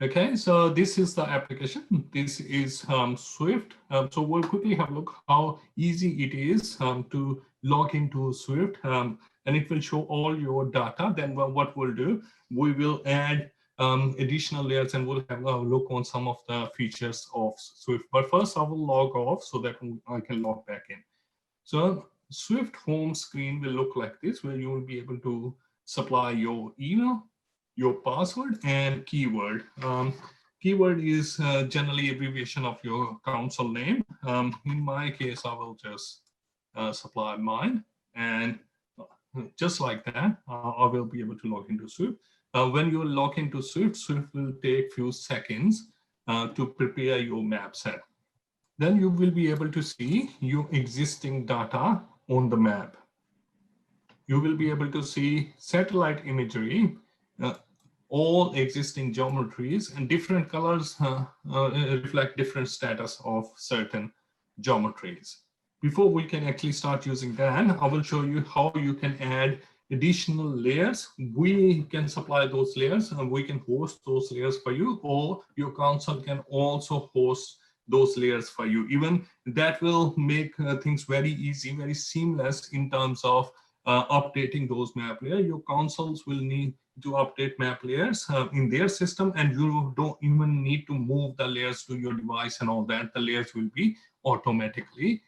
Okay, so this is the application. This is Swift. So we'll quickly have a look how easy it is to log into Swift, and it will show all your data. Then what we'll do, we will add additional layers, and we'll have a look on some of the features of Swift. But first, I will log off so that I can log back in. So Swift home screen will look like this, where you will be able to supply your email, your password, and keyword. Keyword is generally abbreviation of your console name. In my case, I will just supply mine, and just like that, I will be able to log into Swift. When you log into Swift, Swift will take few seconds to prepare your map set. Then you will be able to see your existing data on the map. You will be able to see satellite imagery, all existing geometries, and different colors reflect different status of certain geometries. Before we can actually start using that, I will show you how you can add additional layers. We can supply those layers, and we can host those layers for you, or your console can also host those layers for you. Even that will make things very easy, very seamless in terms of updating those map layers. Your consoles will need to update map layers in their system, and you don't even need to move the layers to your device and all that. The layers will be automatically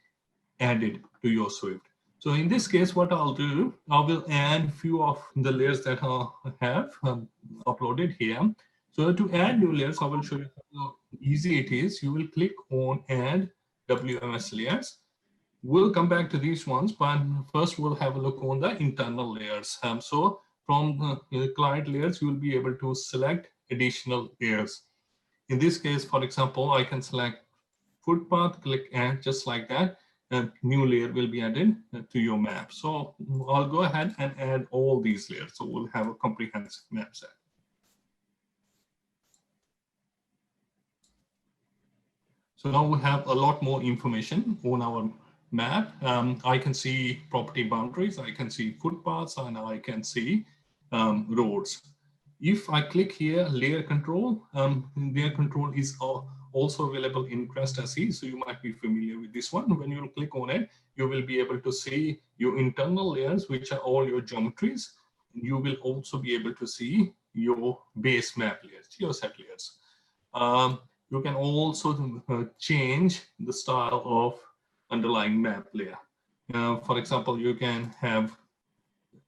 added to your Swift. So in this case, what I'll do, I will add few of the layers that I have uploaded here. So to add new layers, I will show you how easy it is. You will click on Add WMS layers. We'll come back to these ones, but first we'll have a look on the internal layers. So from client layers, you will be able to select additional layers. In this case, for example, I can select footpath, click Add, just like that. A new layer will be added to your map. So I'll go ahead and add all these layers. So we'll have a comprehensive map set. So now we have a lot more information on our map. I can see property boundaries, I can see footpaths, and I can see roads. If I click here, layer control is also available in Crest SE, so you might be familiar with this one. When you click on it, you will be able to see your internal layers, which are all your geometries. You will also be able to see your base map layers, your set layers. You can also change the style of underlying map layer. For example, you can have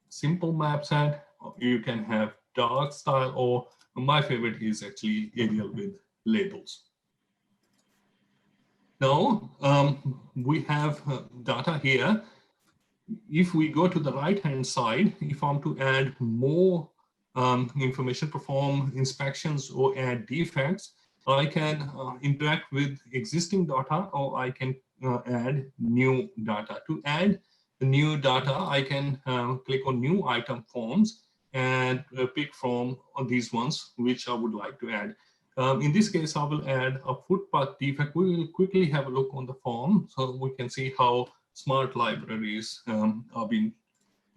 simple map set, you can have dark style, or my favorite is actually aerial with labels. Now, we have data here. If we go to the right-hand side, if I'm to add more information, perform inspections, or add defects, I can interact with existing data, or I can add new data. To add the new data, I can click on new item forms and pick from these ones which I would like to add. In this case, I will add a footpath defect. We will quickly have a look on the form so we can see how smart libraries are being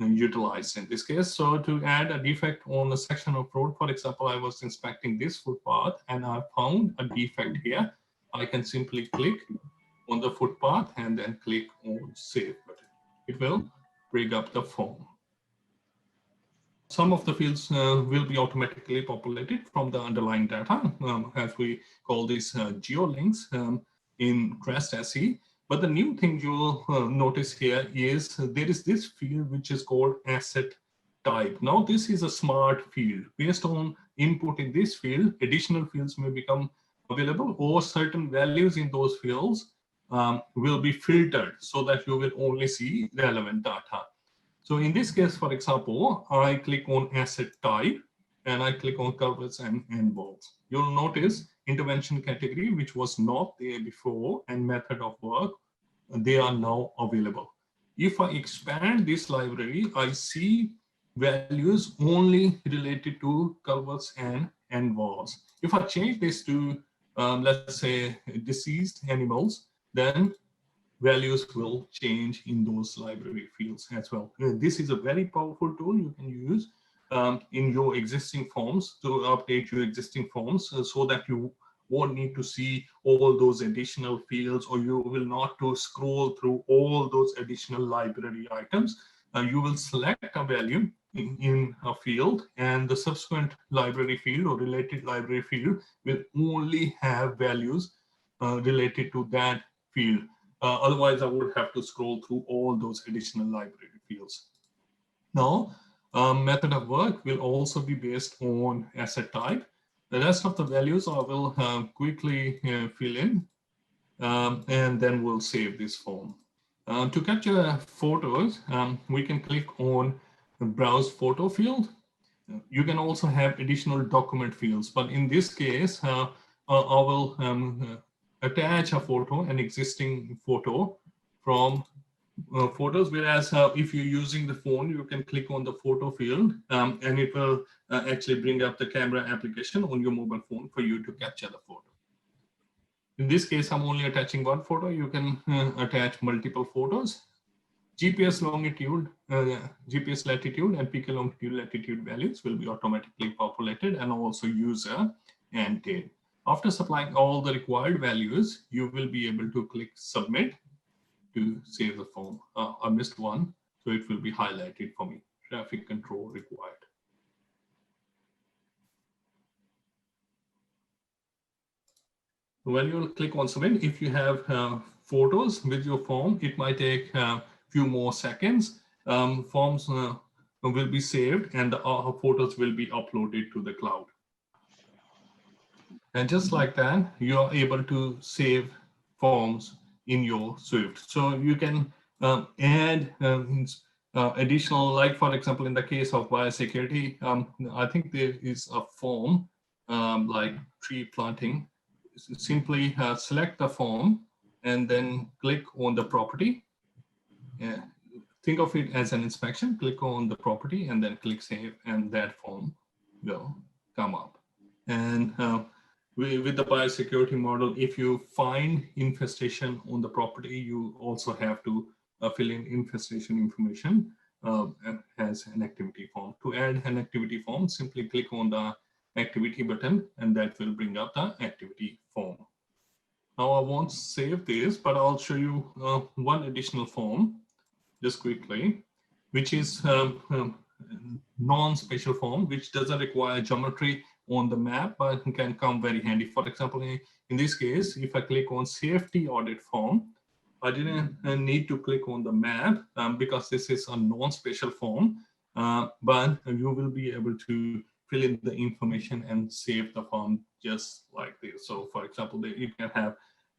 utilized in this case. So to add a defect on a section of road, for example, I was inspecting this footpath and I found a defect here. I can simply click on the footpath and then click on Save button. It will bring up the form. Some of the fields will be automatically populated from the underlying data, as we call these geolinks in Crest SE. But the new thing you will notice here is there is this field which is called asset type. Now this is a smart field. Based on input in this field, additional fields may become available, or certain values in those fields will be filtered so that you will only see relevant data. So in this case, for example, I click on asset type and I click on curves and involves. You'll notice intervention category, which was not there before, and method of work, they are now available. If I expand this library, I see values only related to curves and walls. If I change this to, let's say, deceased animals, then values will change in those library fields as well. This is a very powerful tool you can use in your existing forms, to update your existing forms, so that you won't need to see all those additional fields, or you will not to scroll through all those additional library items. You will select a value in a field, and the subsequent library field or related library field will only have values related to that field. Otherwise, I would have to scroll through all those additional library fields. Now, method of work will also be based on asset type. The rest of the values I will quickly fill in, and then we'll save this form. To capture photos, we can click on the Browse Photo field. You can also have additional document fields, but in this case, I will attach a photo, an existing photo from photos, whereas if you're using the phone, you can click on the photo field, and it will actually bring up the camera application on your mobile phone for you to capture the photo. In this case, I'm only attaching one photo. You can attach multiple photos. GPS longitude, GPS latitude, and PK longitude latitude values will be automatically populated, and also user and date. After supplying all the required values, you will be able to click Submit to save the form. I missed one, so it will be highlighted for me. Traffic control required. When you click on Submit, if you have photos with your form, it might take a few more seconds. Forms will be saved, and the photos will be uploaded to the cloud. And just like that, you are able to save forms in your Swift. So you can add additional, like for example, in the case of biosecurity, I think there is a form like tree planting. Simply select the form and then click on the property. Think of it as an inspection. Click on the property and then click Save, and that form will come up. And with the biosecurity model, if you find infestation on the property, you also have to fill in infestation information as an activity form. To add an activity form, simply click on the activity button, and that will bring up the activity form. Now I won't save this, but I'll show you one additional form just quickly, which is non-spatial form, which doesn't require geometry on the map, but can come very handy. For example, in this case, if I click on safety audit form, I didn't need to click on the map because this is a non-spatial form, but you will be able to fill in the information and save the form just like this. So for example, you can have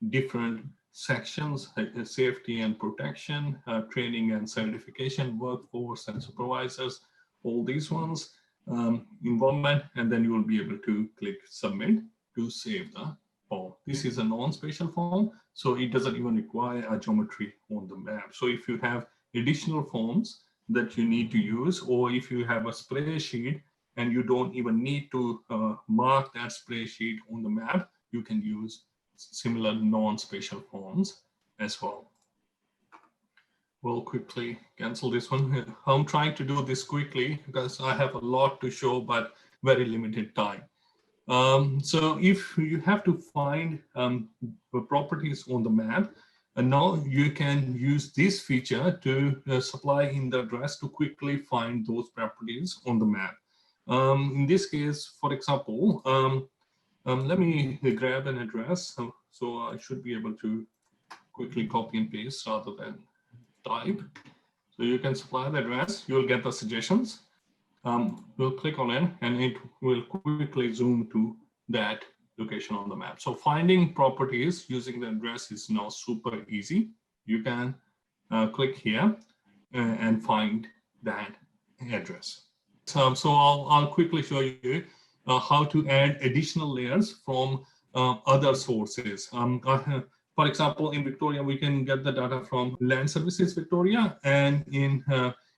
different sections, safety and protection, training and certification, workforce and supervisors, all these ones, environment, and then you will be able to click Submit to save the form. This is a non-spatial form, so it doesn't even require a geometry on the map. So if you have additional forms that you need to use, or if you have a spreadsheet and you don't even need to mark that spreadsheet on the map, you can use similar non-spatial forms as well. We'll quickly cancel this one. I'm trying to do this quickly because I have a lot to show, but very limited time. So if you have to find the properties on the map, and now you can use this feature to supply in the address to quickly find those properties on the map. In this case, for example, let me grab an address. So I should be able to quickly copy and paste rather than type. So you can supply the address, you'll get the suggestions. We'll click on it and it will quickly zoom to that location on the map. So finding properties using the address is now super easy. You can click here and find that address. So I'll quickly show you how to add additional layers from other sources. For example, in Victoria, we can get the data from Land Services Victoria, and in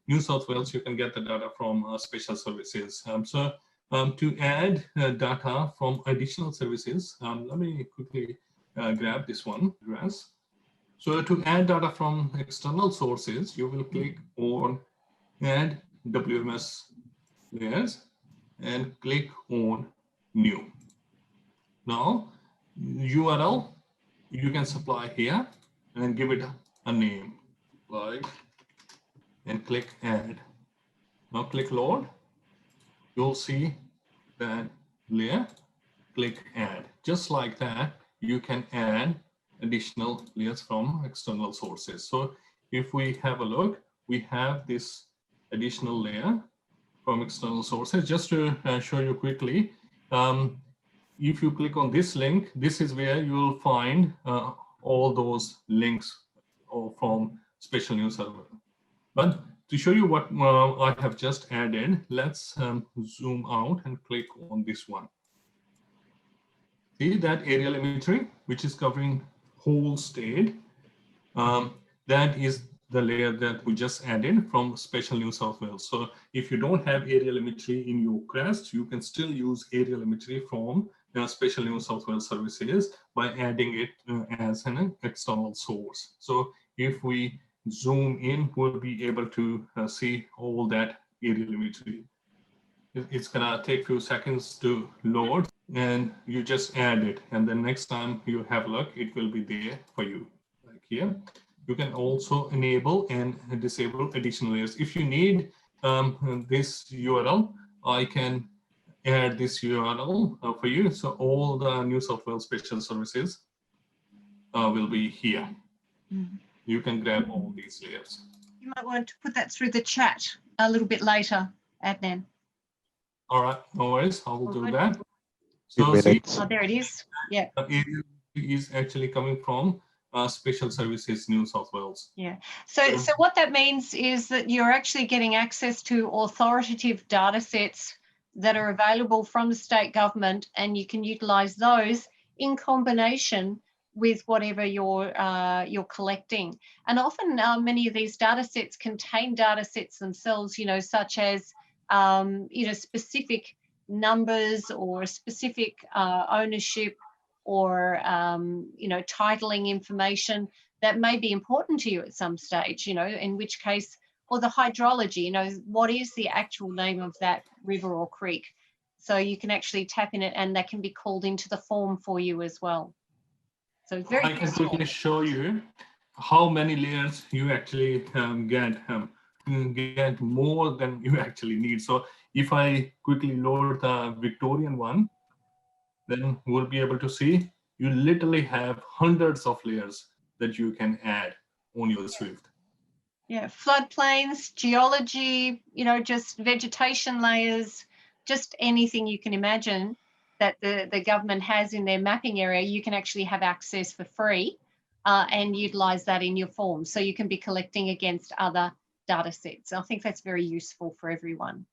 New South Wales, you can get the data from Spatial Services. To add data from additional services, let me quickly grab this one address. So to add data from external sources, you will click on Add WMS layers and click on new. Now URL you can supply here and give it a name like, and click add. Now click load. You'll see that layer, click add. Just like that, you can add additional layers from external sources. So if we have a look, we have this additional layer from external sources. Just to show you quickly, if you click on this link, this is where you'll find all those links from Spatial News Server. But to show you what I have just added, let's zoom out and click on this one. See that aerial imagery, which is covering whole state. That is the layer that we just added from Spatial New South Wales. So if you don't have aerial imagery in your crest, you can still use aerial imagery from Spatial New South Wales services by adding it as an external source. So if we zoom in, we'll be able to see all that aerial imagery. It's gonna take a few seconds to load, and you just add it, and then next time you have a look, it will be there for you, like here. You can also enable and disable additional layers. If you need this URL, I can add this URL for you. So all the New South Wales Spatial services will be here. You can grab all these layers. You might want to put that through the chat a little bit later, Adnan. All right, no worries, I will do that. So see, oh, there it is. Yeah. It is actually coming from Spatial Services New South Wales. Yeah. So what that means is that you're actually getting access to authoritative data sets that are available from the state government, and you can utilize those in combination with whatever you're collecting. And often many of these data sets contain data sets themselves, you know, such as you know, specific numbers or specific ownership or you know, titling information that may be important to you at some stage, you know, in which case, or the hydrology, you know, what is the actual name of that river or creek? So you can actually tap in it, and that can be called into the form for you as well. So very I can quickly show you how many layers you actually get more than you actually need. So if I quickly load the Victorian one, then we'll be able to see you literally have hundreds of layers that you can add on your Swift. Yeah, floodplains, geology, you know, just vegetation layers, just anything you can imagine that the government has in their mapping area, you can actually have access for free and utilize that in your form. So you can be collecting against other data sets. I think that's very useful for everyone.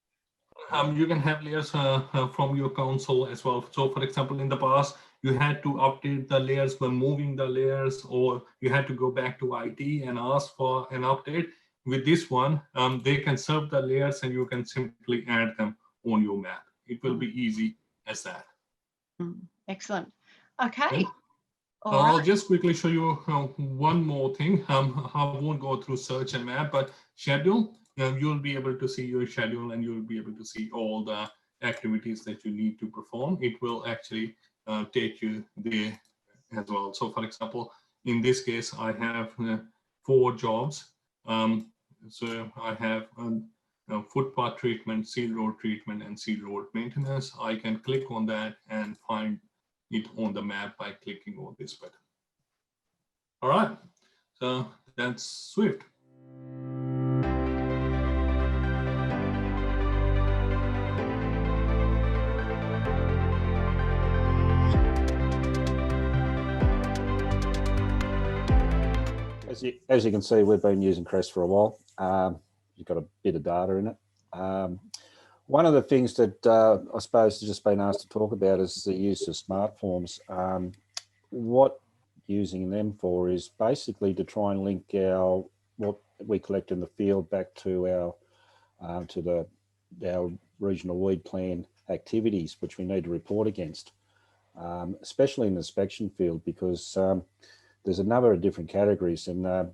You can have layers from your console as well. So for example, in the past, you had to update the layers when moving the layers, or you had to go back to IT and ask for an update. With this one, they can serve the layers and you can simply add them on your map. It will be easy as that. Excellent. Okay. I'll just quickly show you one more thing. I won't go through search and map, but schedule. You'll be able to see your schedule, and you'll be able to see all the activities that you need to perform. It will actually take you there as well. So for example, in this case, I have 4 jobs. So I have footpath treatment, seed road treatment, and seed road maintenance. I can click on that and find it on the map by clicking on this button. All right, so that's Swift. As you can see, we've been using Crest for a while. You've got a bit of data in it. One of the things that I suppose has just been asked to talk about is the use of smart forms. What using them for is basically to try and link what we collect in the field back to our regional weed plan activities, which we need to report against, especially in the inspection field, because there's a number of different categories. And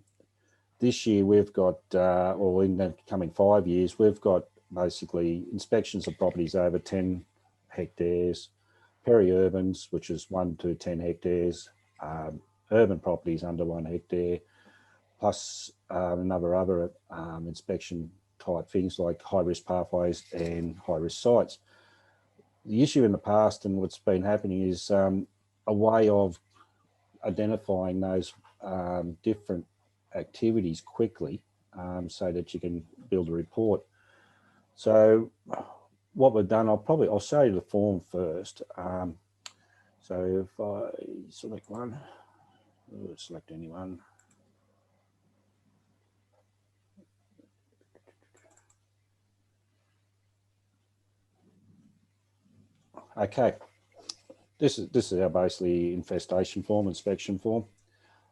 this year we've got, or in the coming 5 years, we've got basically inspections of properties over 10 hectares, peri-urbans, which is 1 to 10 hectares, urban properties under 1 hectare, plus a number of other inspection type things like high-risk pathways and high-risk sites. The issue in the past and what's been happening is a way of identifying those different activities quickly so that you can build a report. So what we've done, I'll show you the form first. So if I select one, select anyone. Okay, this is our basically infestation form, inspection form.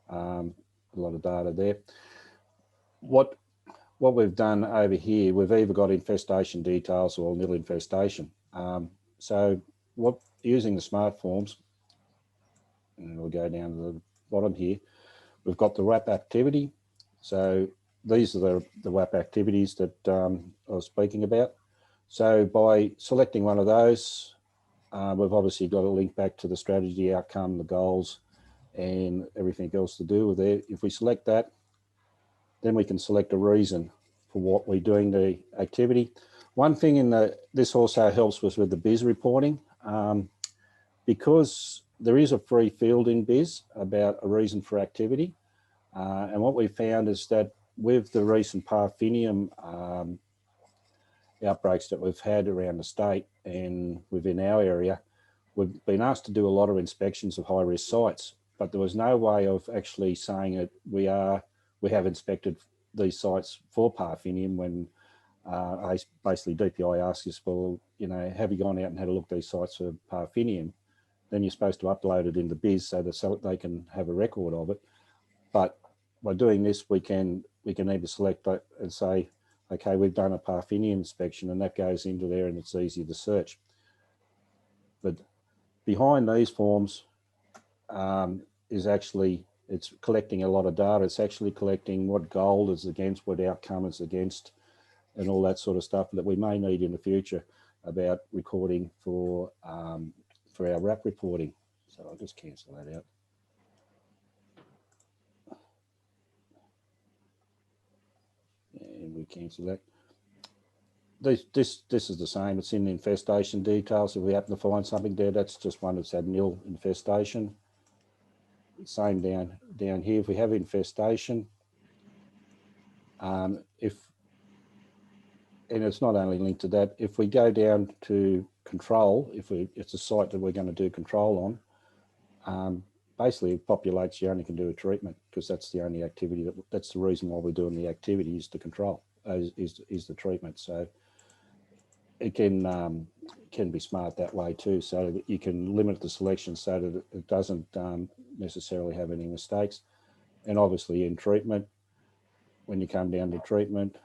A lot of data there. What we've done over here, we've either got infestation details or nil infestation. So using the smart forms, and we'll go down to the bottom here, we've got the WAP activity. So these are the WAP activities that I was speaking about. So by selecting one of those, we've obviously got a link back to the strategy, outcome, the goals, and everything else to do with it. If we select that, then we can select a reason for what we're doing the activity. One thing this also helps with the BIS reporting, because there is a free field in BIS about a reason for activity. And what we found is that with the recent parthenium outbreaks that we've had around the state and within our area, we've been asked to do a lot of inspections of high-risk sites, but there was no way of actually saying that we have inspected these sites for parthenium when basically DPI asks us, well, you know, have you gone out and had a look at these sites for parthenium? Then you're supposed to upload it in the BIS so that they can have a record of it. But by doing this, we can either select and say, okay, we've done a parthenium inspection, and that goes into there and it's easy to search. But behind these forms is actually, it's collecting a lot of data. It's actually collecting what goal is against, what outcome is against, and all that sort of stuff that we may need in the future about recording for our RAP reporting. So I'll just cancel that out. And we cancel that. This is the same. It's in the infestation details. If we happen to find something there, that's just one that's had nil infestation. Same down here. If we have infestation, and it's not only linked to that. If we go down to control, it's a site that we're going to do control on. Basically, it populates. You only can do a treatment because that's the only activity that's the reason why we're doing the activity is to control is the treatment. So it can be smart that way too, so that you can limit the selection so that it doesn't necessarily have any mistakes. And obviously in treatment, when you come down to treatment,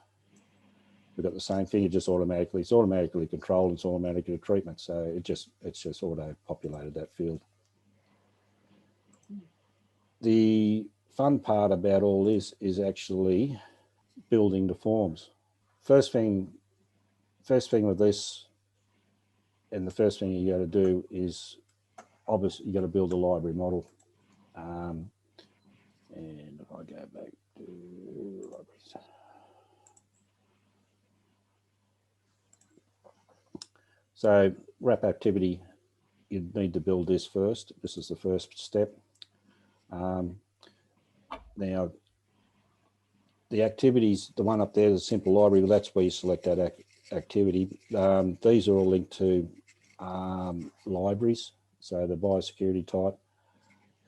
we've got the same thing. It's automatically controlled. It's automatically treatment. So it's just auto populated that field. The fun part about all this is actually building the forms. First thing with this, and the first thing you got to do is obviously you got to build a library model. And if I go back to libraries. So RAP activity, you need to build this first. This is the first step. Now, the activities, the one up there, the simple library, well, that's where you select that activity. These are all linked to libraries, so the biosecurity type,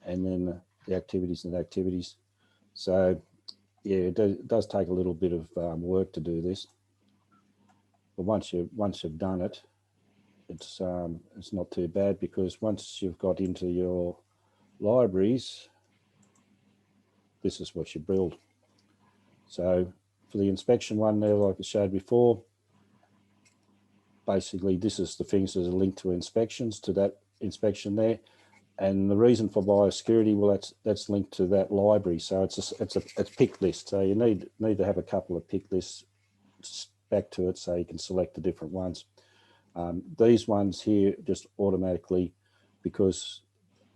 and then the activities and activities. So, yeah, it does take a little bit of work to do this, but once you've done it, it's not too bad, because once you've got into your libraries, this is what you build. So for the inspection one there, like I showed before, basically this is the things that are linked to inspections, to that inspection there. And the reason for biosecurity, well, that's linked to that library. So it's pick list. So you need to have a couple of pick lists back to it so you can select the different ones. These ones here just automatically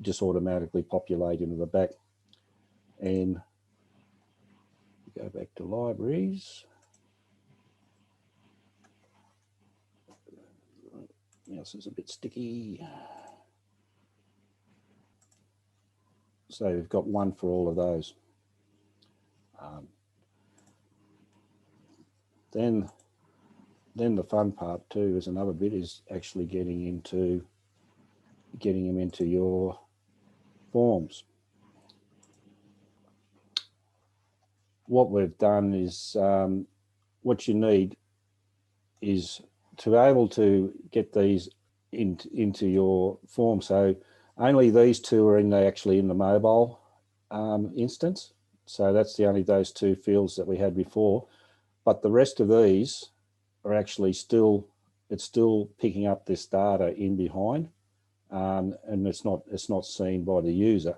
populate into the back. And go back to libraries. Mouse is a bit sticky. So we've got one for all of those. Then the fun part too is another bit is actually getting them into your forms. What we've done is what you need is to be able to get these into your form. So only these two are actually in the mobile instance. So that's the only those two fields that we had before. But the rest of these are actually it's still picking up this data in behind, and it's not seen by the user,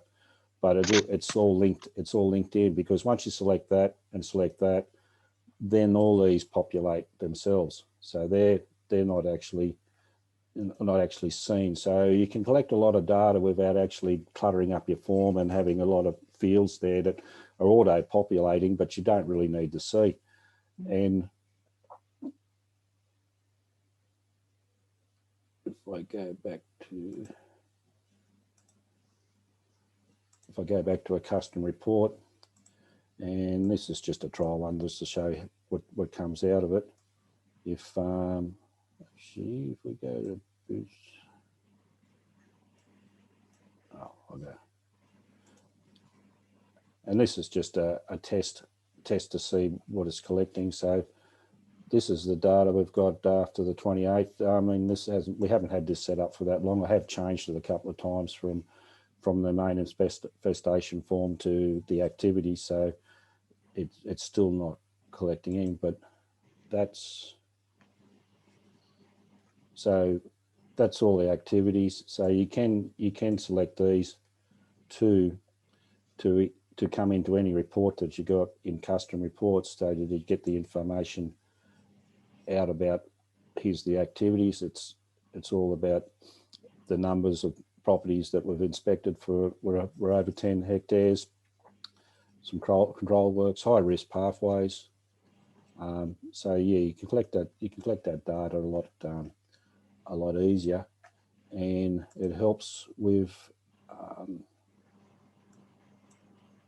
but it's all linked in, because once you select that and select that, then all these populate themselves. So they're not actually seen. So you can collect a lot of data without actually cluttering up your form and having a lot of fields there that are auto populating, but you don't really need to see. And if I go back to a custom report, and this is just a trial one just to show you what comes out of it. If actually, if we go to boost, okay, and this is just a test to see what it's collecting. So this is the data we've got after the 28th. I mean, we haven't had this set up for that long. I have changed it a couple of times from the main infestation form to the activity, so it's still not collecting in, but that's all the activities. So you can select these to come into any report that you got in custom reports, so that you get the information out about here's the activities. It's all about the numbers of properties that we've inspected for were over 10 hectares, some control works, high risk pathways. So yeah, you can collect that data a lot easier, and it helps with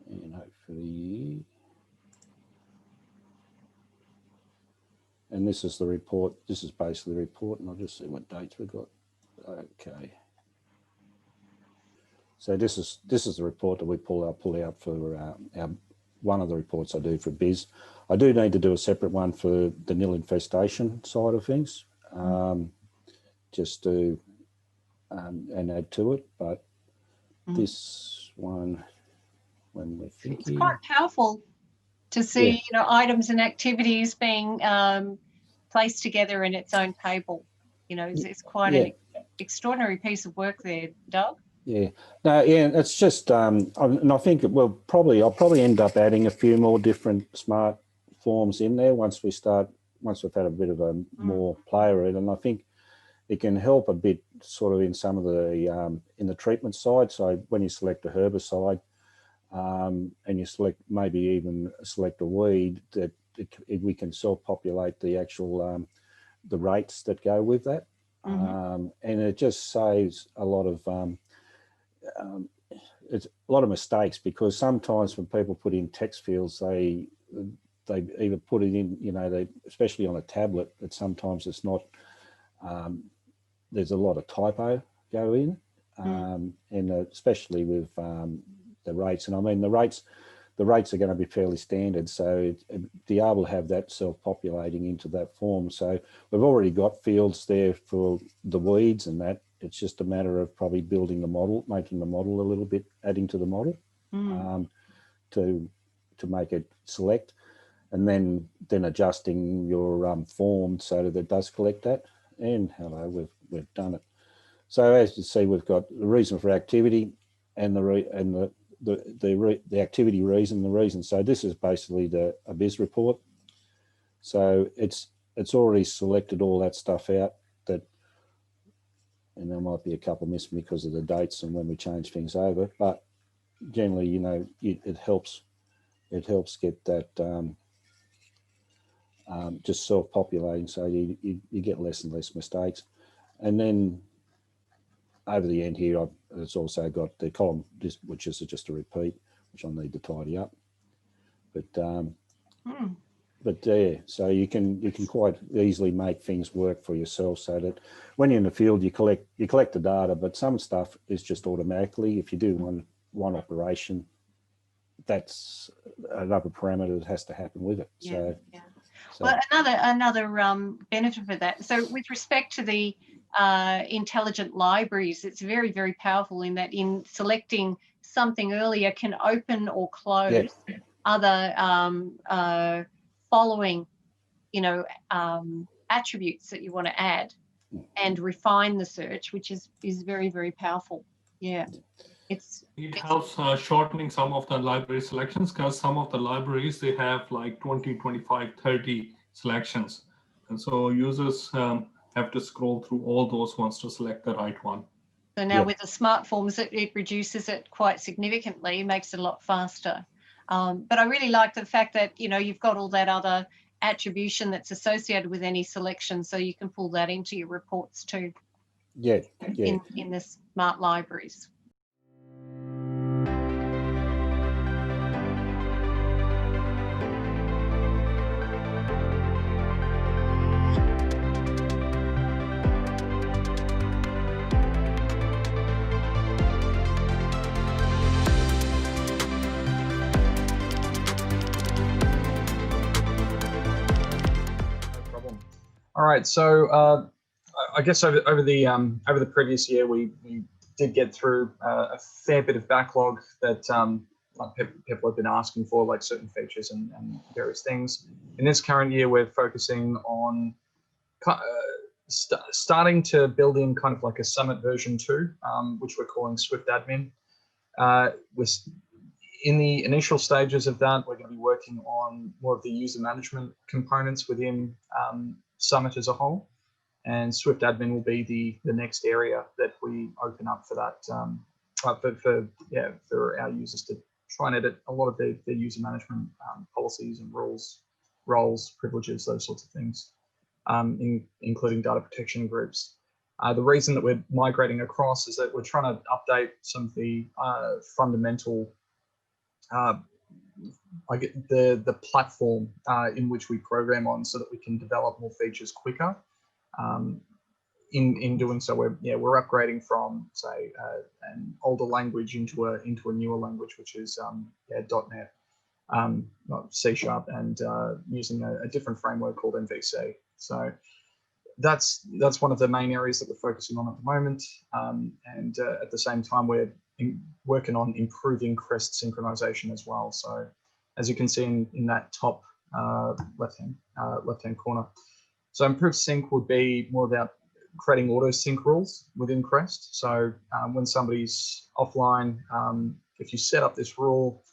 and hopefully, and this is the report. This is basically the report, and I'll just see what dates we've got. Okay. So this is the report that we pull out for our one of the reports I do for BIS. I do need to do a separate one for the nil infestation side of things, just to and add to it. But this one, when we're thinking, it's quite powerful to see, items and activities being placed together in its own table. It's quite an extraordinary piece of work there, Doug. Yeah, no, yeah, it's just, and I think I'll probably end up adding a few more different smart forms in there once we've had a bit of a more player in, and I think it can help a bit sort of in some of the in the treatment side. So when you select a herbicide and you maybe even select a weed, that we can self-populate the actual the rates that go with that, and it just saves a lot of it's a lot of mistakes, because sometimes when people put in text fields, they either put it in, especially on a tablet, that sometimes it's not, there's a lot of typo go in, and especially with the rates. And I mean, the rates are going to be fairly standard, so be able to have that self-populating into that form. So we've already got fields there for the weeds and that. It's just a matter of probably building the model, making the model a little bit, adding to the model to make it select, and then adjusting your form so that it does collect that. And hello, we've done it. So as you see, we've got the reason for activity and the activity reason, the reason. So this is basically a BIS report. So it's it's already selected all that stuff out. That, and there might be a couple missing because of the dates and when we change things over, but generally, you know, it helps get that just self-populating, so you get less and less mistakes. And then over the end here, it's also got the column, which is just a repeat, which I'll need to tidy up. But yeah, so you can quite easily make things work for yourself, so that when you're in the field, you collect the data, but some stuff is just automatically. If you do one operation, that's another parameter that has to happen with it. So well, another benefit of that. So with respect to the intelligent libraries, it's very, very powerful in that in selecting something earlier can open or close other following, you know, attributes that you want to add and refine the search, which is very, very powerful. Yeah. It helps shortening some of the library selections, because some of the libraries, they have like 20, 25, 30 selections. And so users have to scroll through all those ones to select the right one. So now with the smart forms, it reduces it quite significantly, makes it a lot faster. But I really like the fact that, you know, you've got all that other attribution that's associated with any selection, so you can pull that into your reports too. In the smart libraries. All right, so I guess over the previous year, we did get through a fair bit of backlog that people have been asking for, like certain features and various things. In this current year, we're focusing on starting to build in kind of like a Summit version 2, which we're calling Swift Admin. In the initial stages of that, we're going to be working on more of the user management components within Summit as a whole, and Swift Admin will be the next area that we open up for that for our users to try and edit a lot of their user management policies and rules, roles, privileges, those sorts of things, including data protection groups. The reason that we're migrating across is that we're trying to update some of the fundamental the platform in which we program on, so that we can develop more features quicker. In doing so, we're upgrading from, say, an older language into a newer language, which is .NET, C#, and using a different framework called MVC. So that's one of the main areas that we're focusing on at the moment, and at the same time we're working on improving CREST synchronization as well. So as you can see in that top left-hand corner, so improved sync would be more about creating auto sync rules within CREST. So when somebody's offline, if you set up this rule,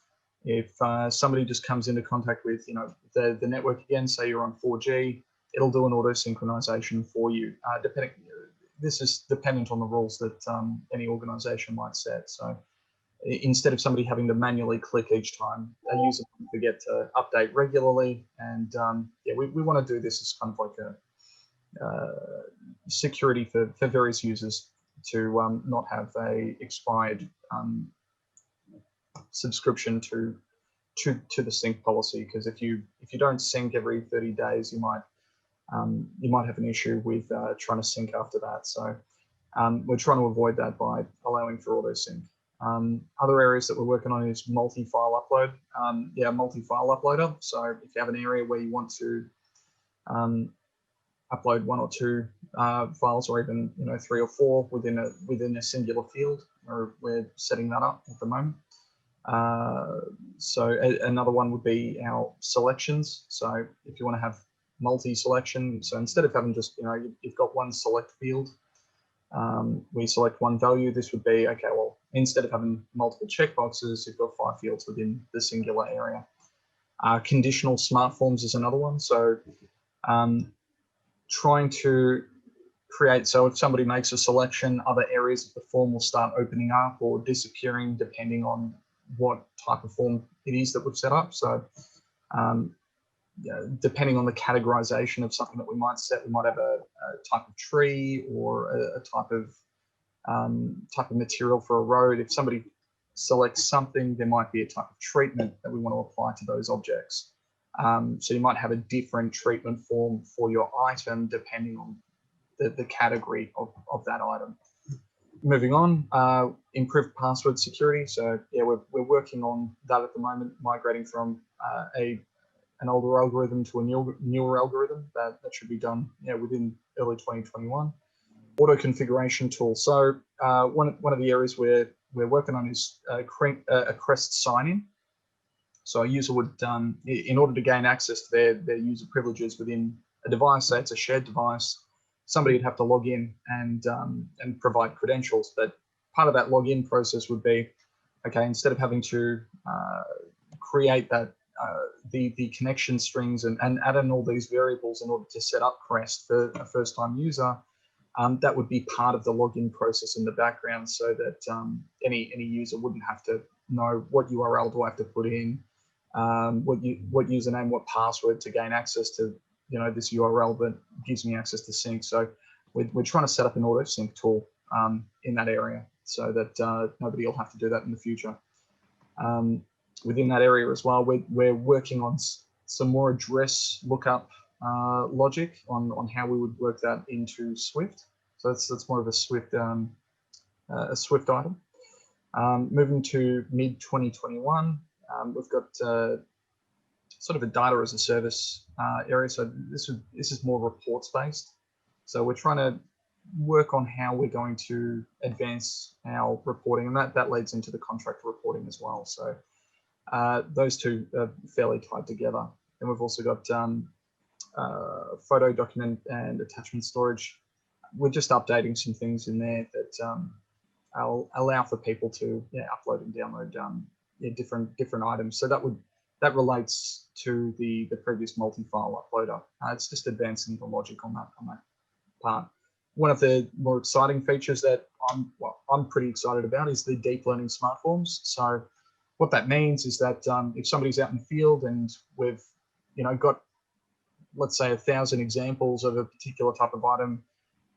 if somebody just comes into contact with the network again, say you're on 4G, it'll do an auto synchronization for you. This is dependent on the rules that any organization might set. So instead of somebody having to manually click each time, a user can forget to update regularly. And we want to do this as kind of like a security for various users to not have a expired subscription to the sync policy, because if you don't sync every 30 days, you might have an issue with trying to sync after that. So we're trying to avoid that by allowing for auto sync. Other areas that we're working on is multi-file upload. Multi-file uploader. So if you have an area where you want to upload 1 or 2 files, or even 3 or 4 within a singular field, we're setting that up at the moment. So another one would be our selections. So if you want to have multi-selection, so instead of having just you've got one select field, we select one value. This would be, okay, well, instead of having multiple checkboxes, you've got 5 fields within the singular area. Conditional smart forms is another one. So trying to create, so if somebody makes a selection, other areas of the form will start opening up or disappearing depending on what type of form it is that we've set up. So depending on the categorization of something that we might set, we might have a type of tree or a type of material for a road. If somebody selects something, there might be a type of treatment that we want to apply to those objects. So you might have a different treatment form for your item depending on the category of that item. Moving on, improved password security. So yeah, we're working on that at the moment, migrating from an older algorithm to a newer algorithm. That should be done within early 2021. Auto configuration tool. So one of the areas we're working on is a CREST sign-in. So a user would, in order to gain access to their user privileges within a device, say it's a shared device, somebody would have to log in and provide credentials. But part of that login process would be, okay, instead of having to create that the connection strings and add in all these variables in order to set up CREST for a first-time user, that would be part of the login process in the background, so that any user wouldn't have to know what URL do I have to put in, what username, what password to gain access to this URL that gives me access to sync. So we're trying to set up an auto sync tool in that area so that nobody will have to do that in the future. Within that area as well, we're working on some more address lookup logic on how we would work that into Swift. So that's more of a Swift item. Moving to mid 2021, we've got sort of a data as a service area. So this is more reports based. So we're trying to work on how we're going to advance our reporting, and that leads into the contract reporting as well. So those two are fairly tied together. And we've also got photo, document, and attachment storage. We're just updating some things in there that I'll allow for people to upload and download different items. So that relates to the previous multi-file uploader. It's just advancing the logic on that part. One of the more exciting features that I'm pretty excited about is the deep learning smart forms. So what that means is that if somebody's out in the field and we've got, let's say, 1,000 examples of a particular type of item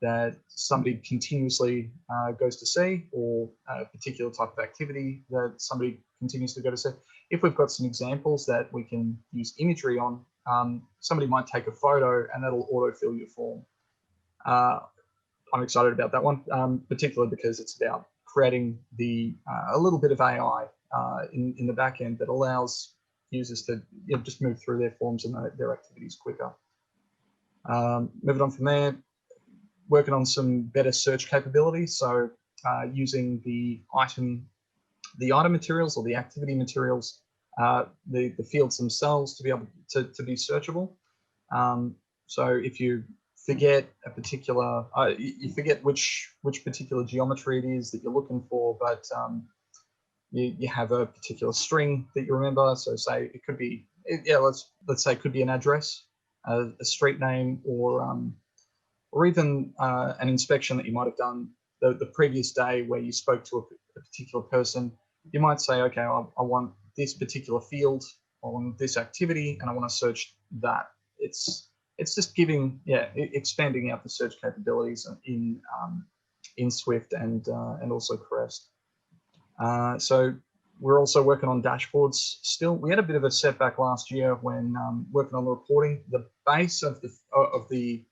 that somebody continuously goes to see, or a particular type of activity that somebody continues to go to see, if we've got some examples that we can use imagery on, somebody might take a photo and that'll autofill your form. I'm excited about that one, particularly because it's about creating a little bit of AI in the back end that allows users to just move through their forms and their activities quicker. Moving on from there, working on some better search capabilities. So using the item materials or the activity materials, the fields themselves to be able to be searchable. So if you forget a particular, you forget which particular geometry it is that you're looking for, but you have a particular string that you remember. So say it could be, let's say it could be an address, a street name, or even an inspection that you might have done the previous day where you spoke to a particular person. You might say, okay, I want this particular field on this activity, and I want to search that. It's just giving, expanding out the search capabilities in Swift and also CREST. So we're also working on dashboards still. We had a bit of a setback last year when working on the reporting. The base of the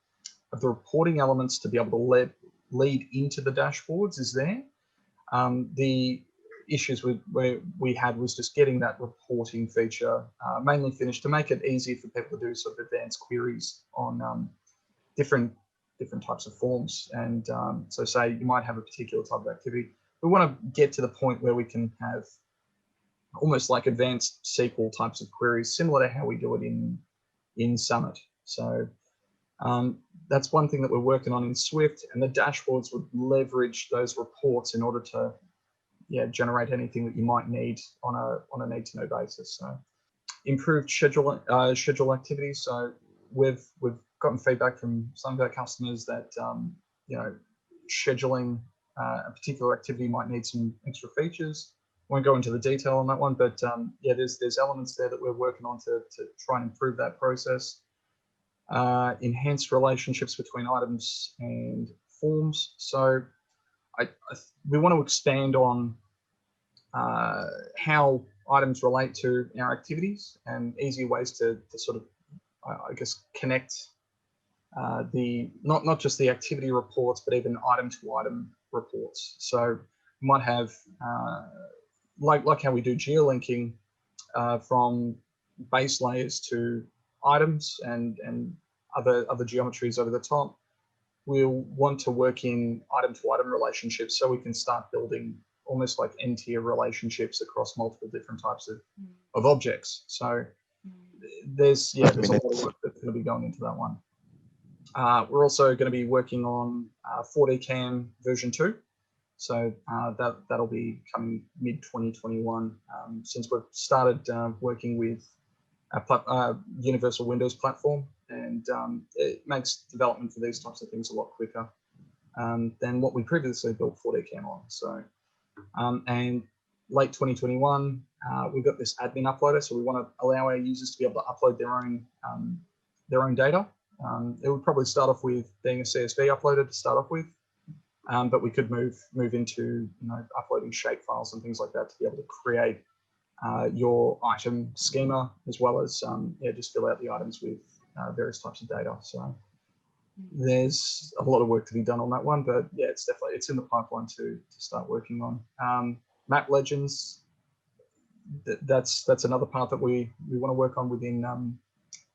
reporting elements to be able to lead into the dashboards is there. The issues we had was just getting that reporting feature mainly finished to make it easy for people to do sort of advanced queries on different types of forms. And so say you might have a particular type of activity. We want to get to the point where we can have almost like advanced SQL types of queries, similar to how we do it in Summit. So that's one thing that we're working on in Swift, and the dashboards would leverage those reports in order to generate anything that you might need on a need-to-know basis. So improved schedule activities. So we've gotten feedback from some of our customers that you know, scheduling a particular activity might need some extra features. Won't go into the detail on that one, but yeah, there's elements there that we're working on to try and improve that process. Enhanced relationships between items and forms. So we want to expand on how items relate to our activities and easier ways to sort of, I guess, connect the not just the activity reports, but even item to item reports. So we might have like how we do geolinking from base layers to items and other geometries over the top. We'll want to work in item to item relationships so we can start building almost like n-tier relationships across multiple different types of objects. So there's a lot of work that's going to be going into that one. We're also going to be working on 4D CAM version 2. So that'll be coming mid 2021. Since we've started working with a Universal Windows platform, and it makes development for these types of things a lot quicker than what we previously built 4D CAM on. So, and late 2021, we've got this admin uploader, so we want to allow our users to be able to upload their own data. It would probably start off with being a CSV uploader to start off with, but we could move into uploading shape files and things like that to be able to create your item schema, as well as just fill out the items with various types of data. So there's a lot of work to be done on that one, but yeah, it's in the pipeline to start working on. Map legends, that's another part that we want to work on within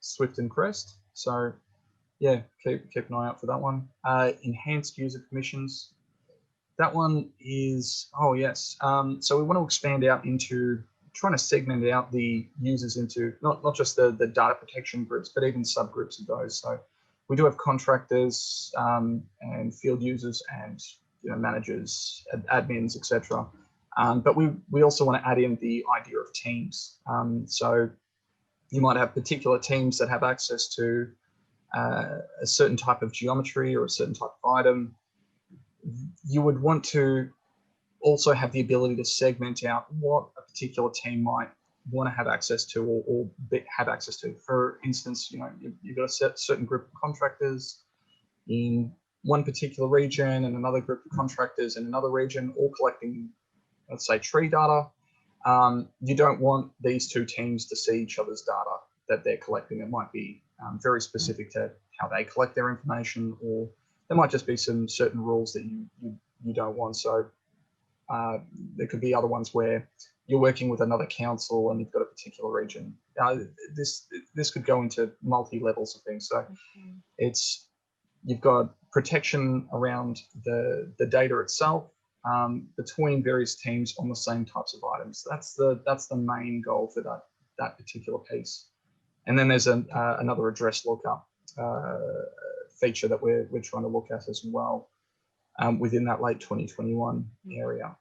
Swift and Crest. So yeah, keep an eye out for that one. Enhanced user permissions. That one is, oh yes. So we want to expand out into trying to segment out the users into not just the data protection groups, but even subgroups of those. So we do have contractors and field users and managers, admins, etc. But we also want to add in the idea of teams. So you might have particular teams that have access to a certain type of geometry or a certain type of item. You would want to also have the ability to segment out what a particular team might want to have access to or have access to. For instance, you've got a certain group of contractors in one particular region and another group of contractors in another region, all collecting, let's say, tree data. You don't want these two teams to see each other's data that they're collecting. It might be very specific to how they collect their information, or there might just be some certain rules that you don't want. So there could be other ones where you're working with another council and you've got a particular region. This could go into multi-levels of things. So you've got protection around the data itself between various teams on the same types of items. That's the main goal for that particular piece. And then there's another address lookup feature that we're trying to look at as well within that late 2021 area.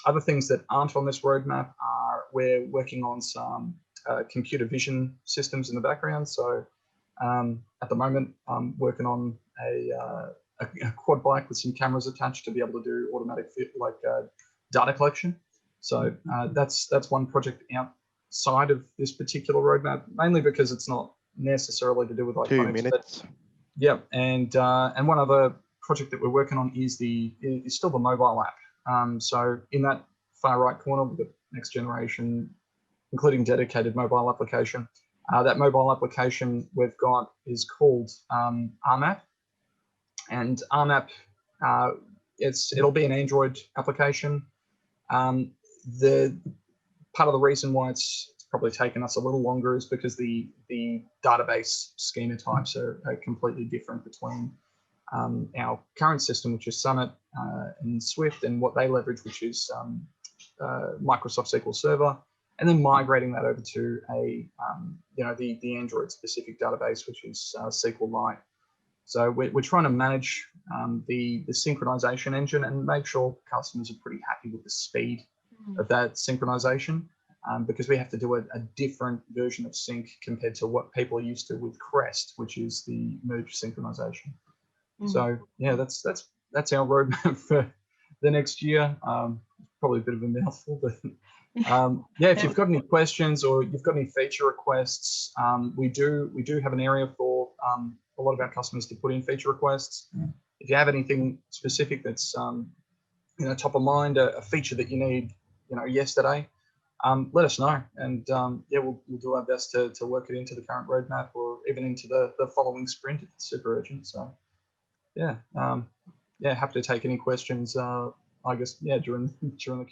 Other things that aren't on this roadmap are we're working on some computer vision systems in the background. So at the moment, I'm working on a quad bike with some cameras attached to be able to do automatic data collection. So that's one project outside of this particular roadmap, mainly because it's not necessarily to do with Iconyx. 2 minutes. Yeah, and one other project that we're working on is still the mobile app. So in that far right corner, we've got next generation, including dedicated mobile application. That mobile application we've got is called RMap, and RMap it'll be an Android application. The part of the reason why it's probably taken us a little longer is because the database schema types are completely different between our current system, which is Summit and Swift, and what they leverage, which is Microsoft SQL Server, and then migrating that over to the Android specific database, which is SQLite. So we're trying to manage the synchronization engine and make sure customers are pretty happy with the speed of that synchronization. because we have to do a different version of sync compared to what people are used to with Crest, which is the merge synchronization. So yeah, that's our roadmap for the next year. Probably a bit of a mouthful, but yeah, if you've got any questions or you've got any feature requests, we do have an area for a lot of our customers to put in feature requests. If you have anything specific that's top of mind, a feature that you need yesterday, let us know, and yeah, we'll do our best to work it into the current roadmap or even into the following sprint if it's super urgent. So yeah, yeah, happy to take any questions. I guess, yeah, during the Q&A.